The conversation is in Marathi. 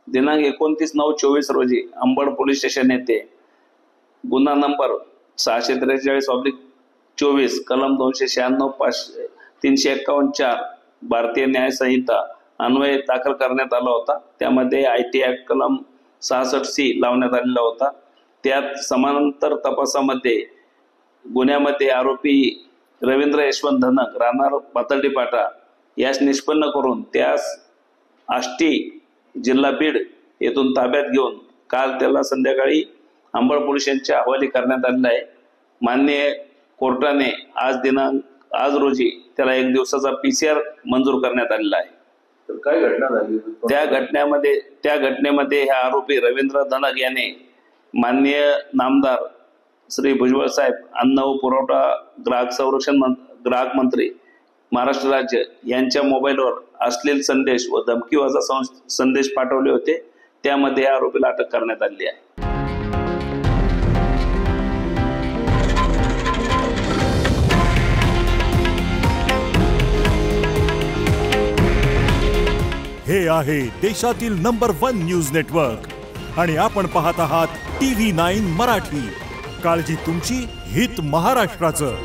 दिनांक 29/9/24 रोजी अंबड पोलीस स्टेशन येथे गुन्हा नंबर 643/24 कलम 296 351 भारतीय न्याय संहिता अन्वये दाखल करण्यात आला होता। त्यामध्ये IT ऍक्ट कलम 66C लावण्यात आलेला होता। त्यात समांतर तपासामध्ये गुन्ह्यामध्ये आरोपी रवींद्र यशवंत धनक राहणार पातर्डीपाटा यास निष्पन्न करून त्यास आष्टी जिल्हा बीड येथून ताब्यात घेऊन काल त्याला संध्याकाळी अंबड पोलिसांच्या हवाली करण्यात आलेला आहे। माननीय कोर्टाने आज रोजी त्याला 1 दिवसाचा PCR मंजूर करण्यात आलेला आहे। तर काय घटना झाली? त्या घटनेमध्ये हा आरोपी रवींद्र धनक याने माननीय नामदार श्री भुजबळ साहेब अन्न व पुरवठा ग्राहक मंत्री महाराष्ट्र राज्य यांच्या मोबाईलवर अश्लील संदेश व धमकीवाजा संदेश पाठवले होते। त्यामध्ये आरोपीला अटक करण्यात आली आहे। हे आहे देशातील नंबर 1 न्यूज नेटवर्क आणि आपण पाहत आहात TV9 मराठी। काळजी तुमची, हित महाराष्ट्राचं।